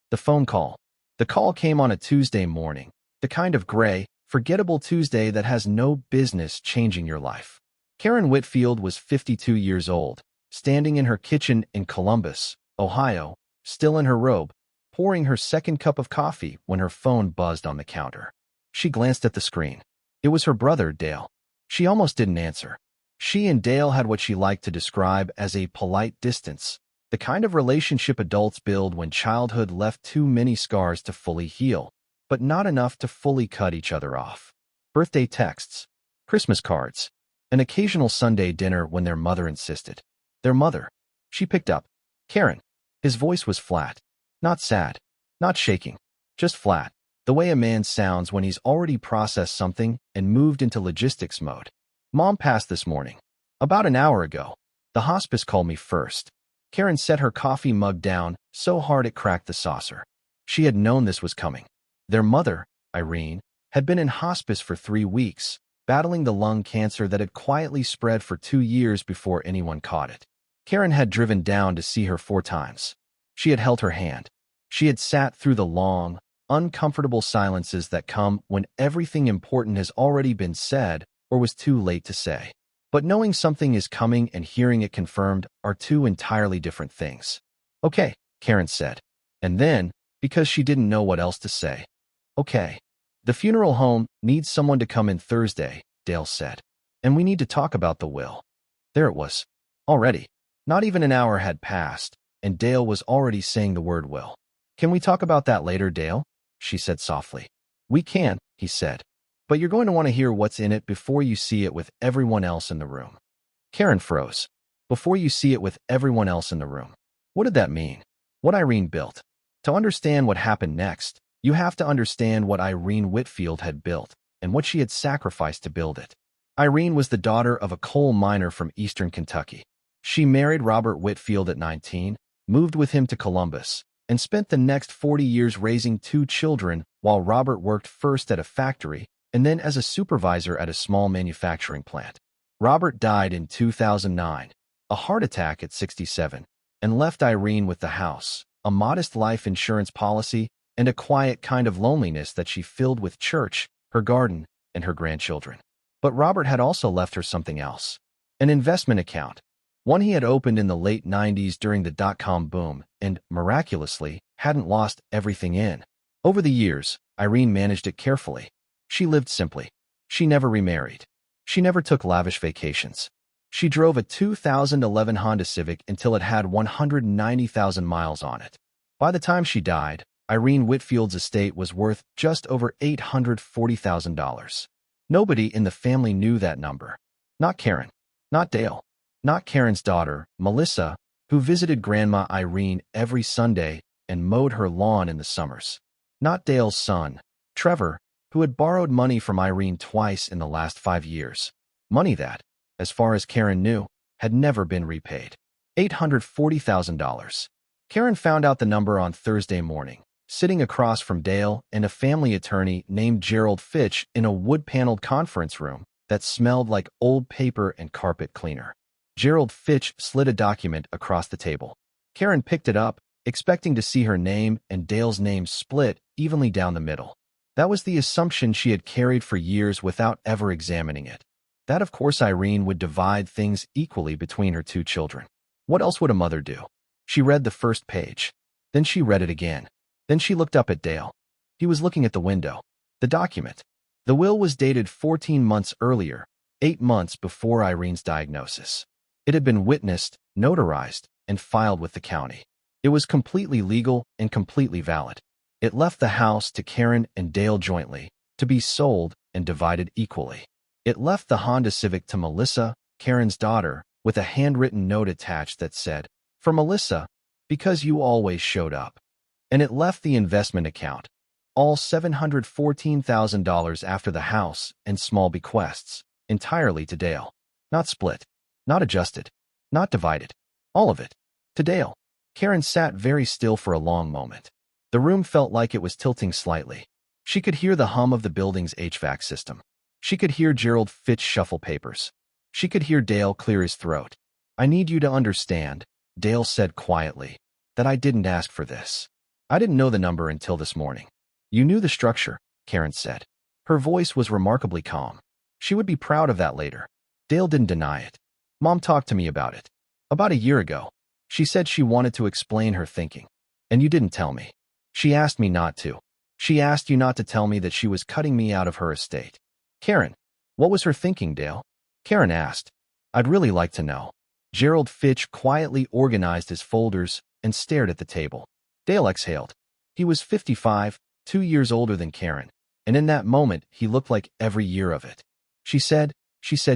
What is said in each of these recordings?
The phone call. The call came on a Tuesday morning, the kind of gray, forgettable Tuesday that has no business changing your life. Karen Whitfield was 52 years old, standing in her kitchen in Columbus, Ohio, still in her robe, pouring her second cup of coffee when her phone buzzed on the counter. She glanced at the screen. It was her brother, Dale. She almost didn't answer. She and Dale had what she liked to describe as a polite distance, the kind of relationship adults build when childhood left too many scars to fully heal, but not enough to fully cut each other off. Birthday texts, Christmas cards, an occasional Sunday dinner when their mother insisted. Their mother. She picked up. Karen. His voice was flat. Not sad. Not shaking. Just flat. The way a man sounds when he's already processed something and moved into logistics mode. Mom passed this morning. About an hour ago. The hospice called me first. Karen set her coffee mug down so hard it cracked the saucer. She had known this was coming. Their mother, Irene, had been in hospice for 3 weeks, battling the lung cancer that had quietly spread for 2 years before anyone caught it. Karen had driven down to see her 4 times. She had held her hand. She had sat through the long, uncomfortable silences that come when everything important has already been said or was too late to say. But knowing something is coming and hearing it confirmed are 2 entirely different things. Okay, Karen said. And then, because she didn't know what else to say, okay. The funeral home needs someone to come in Thursday, Dale said. And we need to talk about the will. There it was. Already. Not even an hour had passed, and Dale was already saying the word will. Can we talk about that later, Dale? She said softly. We can, he said. But you're going to want to hear what's in it before you see it with everyone else in the room. Karen froze. Before you see it with everyone else in the room. What did that mean? What Irene built. To understand what happened next, you have to understand what Irene Whitfield had built and what she had sacrificed to build it. Irene was the daughter of a coal miner from eastern Kentucky. She married Robert Whitfield at 19, moved with him to Columbus, and spent the next 40 years raising 2 children while Robert worked first at a factory and then as a supervisor at a small manufacturing plant. Robert died in 2009, a heart attack at 67, and left Irene with the house, a modest life insurance policy, and a quiet kind of loneliness that she filled with church, her garden, and her grandchildren. But Robert had also left her something else. An investment account, one he had opened in the late 90s during the dot-com boom and, miraculously, hadn't lost everything in. Over the years, Irene managed it carefully. She lived simply. She never remarried. She never took lavish vacations. She drove a 2011 Honda Civic until it had 190,000 miles on it. By the time she died, Irene Whitfield's estate was worth just over $840,000. Nobody in the family knew that number. Not Karen. Not Dale. Not Karen's daughter, Melissa, who visited Grandma Irene every Sunday and mowed her lawn in the summers. Not Dale's son, Trevor, who had borrowed money from Irene twice in the last 5 years. Money that, as far as Karen knew, had never been repaid. $840,000. Karen found out the number on Thursday morning, sitting across from Dale and a family attorney named Gerald Fitch in a wood-paneled conference room that smelled like old paper and carpet cleaner. Gerald Fitch slid a document across the table. Karen picked it up, expecting to see her name and Dale's name split evenly down the middle. That was the assumption she had carried for years without ever examining it. That, of course, Irene would divide things equally between her 2 children. What else would a mother do? She read the first page. Then she read it again. Then she looked up at Dale. He was looking at the window. The document. The will was dated 14 months earlier, 8 months before Irene's diagnosis. It had been witnessed, notarized, and filed with the county. It was completely legal and completely valid. It left the house to Karen and Dale jointly, to be sold and divided equally. It left the Honda Civic to Melissa, Karen's daughter, with a handwritten note attached that said, "For Melissa, because you always showed up." And it left the investment account, all $714,000 after the house and small bequests, entirely to Dale. Not split, not adjusted, not divided. All of it. To Dale. Karen sat very still for a long moment. The room felt like it was tilting slightly. She could hear the hum of the building's HVAC system. She could hear Gerald Fitch shuffle papers. She could hear Dale clear his throat. "I need you to understand," Dale said quietly, "that I didn't ask for this. I didn't know the number until this morning. You knew the structure, Karen said. Her voice was remarkably calm. She would be proud of that later. Dale didn't deny it. Mom talked to me about it. About a year ago. She said she wanted to explain her thinking. And you didn't tell me. She asked me not to. She asked you not to tell me that she was cutting me out of her estate. Karen, what was her thinking, Dale? Karen asked. I'd really like to know. Gerald Fitch quietly organized his folders and stared at the table. Dale exhaled. He was 55, 2 years older than Karen, and in that moment he looked like every year of it. She said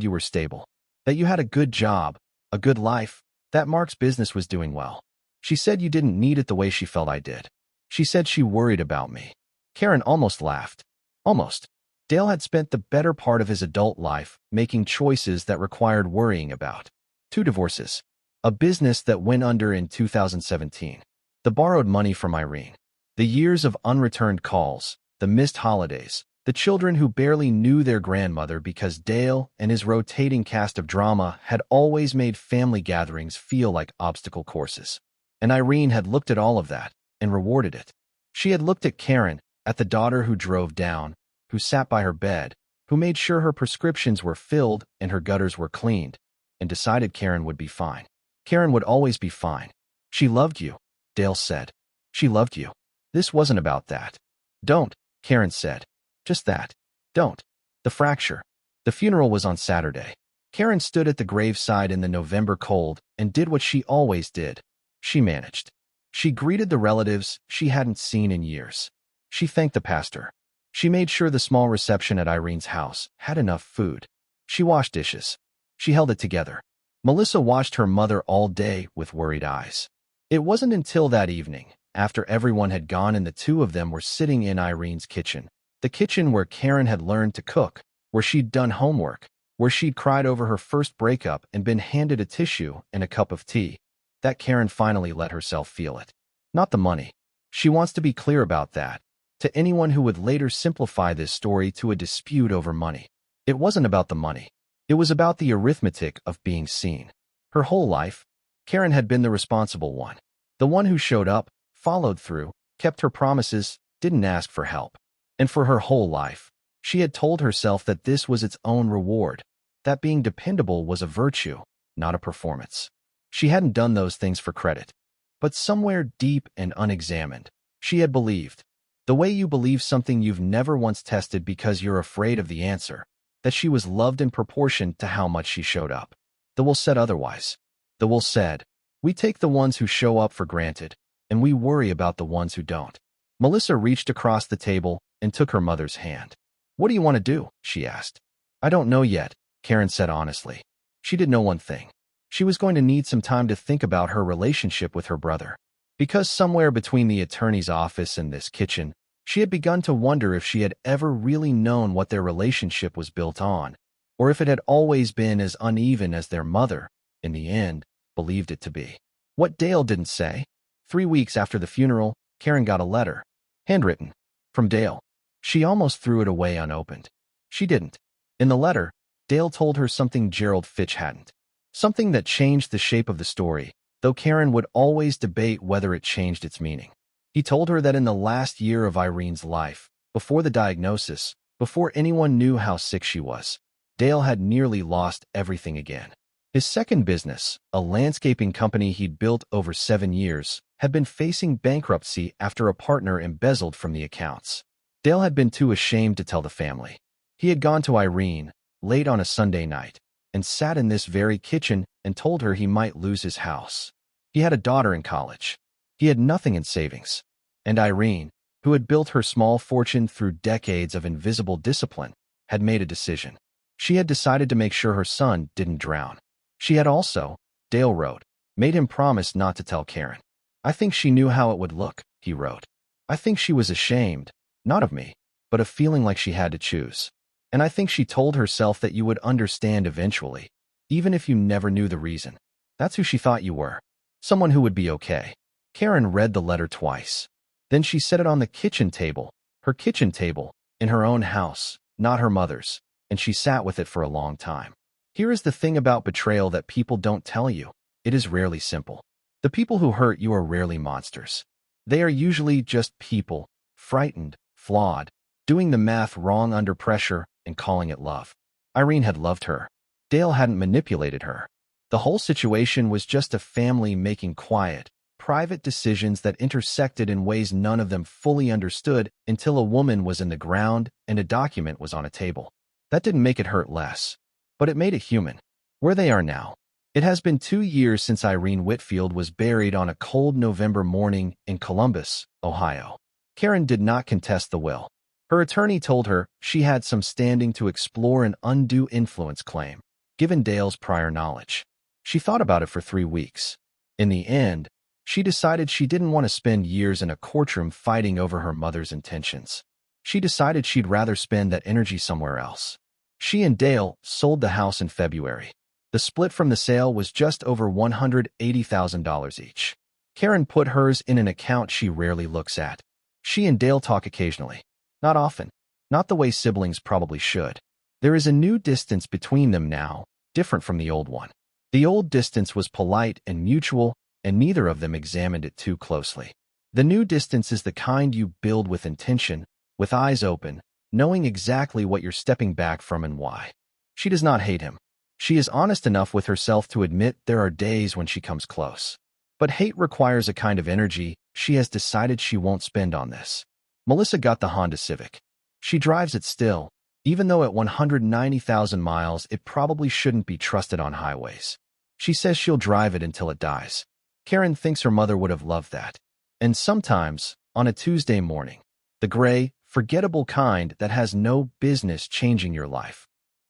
you were stable, that you had a good job, a good life, that Mark's business was doing well. She said you didn't need it the way she felt I did. She said she worried about me. Karen almost laughed. Almost. Dale had spent the better part of his adult life making choices that required worrying about. 2 divorces. A business that went under in 2017. The borrowed money from Irene. The years of unreturned calls, the missed holidays, the children who barely knew their grandmother because Dale and his rotating cast of drama had always made family gatherings feel like obstacle courses. And Irene had looked at all of that and rewarded it. She had looked at Karen, at the daughter who drove down, who sat by her bed, who made sure her prescriptions were filled and her gutters were cleaned, and decided Karen would be fine. Karen would always be fine. She loved you, Dale said. She loved you. This wasn't about that. Don't, Karen said. Just that. Don't. The fracture. The funeral was on Saturday. Karen stood at the graveside in the November cold and did what she always did. She managed. She greeted the relatives she hadn't seen in years. She thanked the pastor. She made sure the small reception at Irene's house had enough food. She washed dishes. She held it together. Melissa watched her mother all day with worried eyes. It wasn't until that evening, after everyone had gone and the two of them were sitting in Irene's kitchen, the kitchen where Karen had learned to cook, where she'd done homework, where she'd cried over her first breakup and been handed a tissue and a cup of tea, that Karen finally let herself feel it. Not the money. She wants to be clear about that, to anyone who would later simplify this story to a dispute over money. It wasn't about the money. It was about the arithmetic of being seen. Her whole life, Karen had been the responsible one. The one who showed up, followed through, kept her promises, didn't ask for help. And for her whole life, she had told herself that this was its own reward, that being dependable was a virtue, not a performance. She hadn't done those things for credit. But somewhere deep and unexamined, she had believed. The way you believe something you've never once tested because you're afraid of the answer, that she was loved in proportion to how much she showed up. The will said otherwise. The will said, we take the ones who show up for granted, and we worry about the ones who don't. Melissa reached across the table and took her mother's hand. What do you want to do? She asked. I don't know yet, Karen said honestly. She did know one thing. She was going to need some time to think about her relationship with her brother. Because somewhere between the attorney's office and this kitchen, she had begun to wonder if she had ever really known what their relationship was built on, or if it had always been as uneven as their mother, in the end, believed it to be. What Dale didn't say. 3 weeks after the funeral, Karen got a letter. Handwritten. From Dale. She almost threw it away unopened. She didn't. In the letter, Dale told her something Gerald Fitch hadn't. Something that changed the shape of the story, though Karen would always debate whether it changed its meaning. He told her that in the last year of Irene's life, before the diagnosis, before anyone knew how sick she was, Dale had nearly lost everything again. His second business, a landscaping company he'd built over 7 years, had been facing bankruptcy after a partner embezzled from the accounts. Dale had been too ashamed to tell the family. He had gone to Irene, late on a Sunday night, and sat in this very kitchen and told her he might lose his house. He had a daughter in college. He had nothing in savings. And Irene, who had built her small fortune through decades of invisible discipline, had made a decision. She had decided to make sure her son didn't drown. She had also, Dale wrote, made him promise not to tell Karen. I think she knew how it would look, he wrote. I think she was ashamed, not of me, but of feeling like she had to choose. And I think she told herself that you would understand eventually, even if you never knew the reason. That's who she thought you were. Someone who would be okay. Karen read the letter twice. Then she set it on the kitchen table, her kitchen table, in her own house, not her mother's, and she sat with it for a long time. Here is the thing about betrayal that people don't tell you. It is rarely simple. The people who hurt you are rarely monsters. They are usually just people, frightened, flawed, doing the math wrong under pressure and calling it love. Irene had loved her. Dale hadn't manipulated her. The whole situation was just a family making quiet, private decisions that intersected in ways none of them fully understood until a woman was in the ground and a document was on a table. That didn't make it hurt less, but it made it human. Where they are now. It has been 2 years since Irene Whitfield was buried on a cold November morning in Columbus, Ohio. Karen did not contest the will. Her attorney told her she had some standing to explore an undue influence claim, given Dale's prior knowledge. She thought about it for 3 weeks. In the end, she decided she didn't want to spend years in a courtroom fighting over her mother's intentions. She decided she'd rather spend that energy somewhere else. She and Dale sold the house in February. The split from the sale was just over $180,000 each. Karen put hers in an account she rarely looks at. She and Dale talk occasionally. Not often. Not the way siblings probably should. There is a new distance between them now, different from the old one. The old distance was polite and mutual, and neither of them examined it too closely. The new distance is the kind you build with intention, with eyes open, knowing exactly what you're stepping back from and why. She does not hate him. She is honest enough with herself to admit there are days when she comes close. But hate requires a kind of energy she has decided she won't spend on this. Melissa got the Honda Civic. She drives it still, even though at 190,000 miles it probably shouldn't be trusted on highways. She says she'll drive it until it dies. Karen thinks her mother would have loved that. And sometimes, on a Tuesday morning, the gray, forgettable kind that has no business changing your life.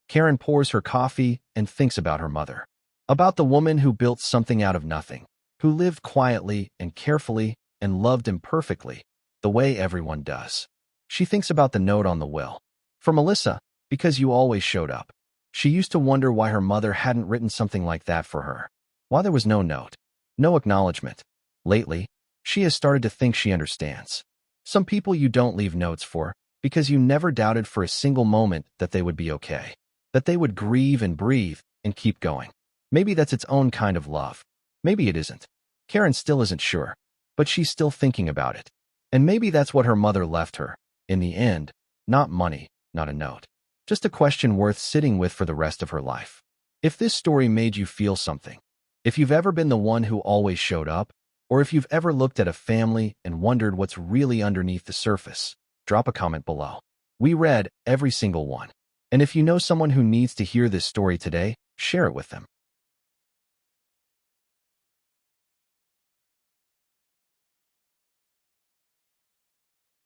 Karen pours her coffee and thinks about her mother. About the woman who built something out of nothing, who lived quietly and carefully and loved imperfectly, the way everyone does. She thinks about the note on the will. For Melissa, because you always showed up. She used to wonder why her mother hadn't written something like that for her. Why there was no note. No acknowledgement. Lately, she has started to think she understands. Some people you don't leave notes for, because you never doubted for a single moment that they would be okay. That they would grieve and breathe and keep going. Maybe that's its own kind of love. Maybe it isn't. Karen still isn't sure, but she's still thinking about it. And maybe that's what her mother left her. In the end, not money, not a note. Just a question worth sitting with for the rest of her life. If this story made you feel something, if you've ever been the one who always showed up, or if you've ever looked at a family and wondered what's really underneath the surface, drop a comment below. We read every single one. And if you know someone who needs to hear this story today, share it with them.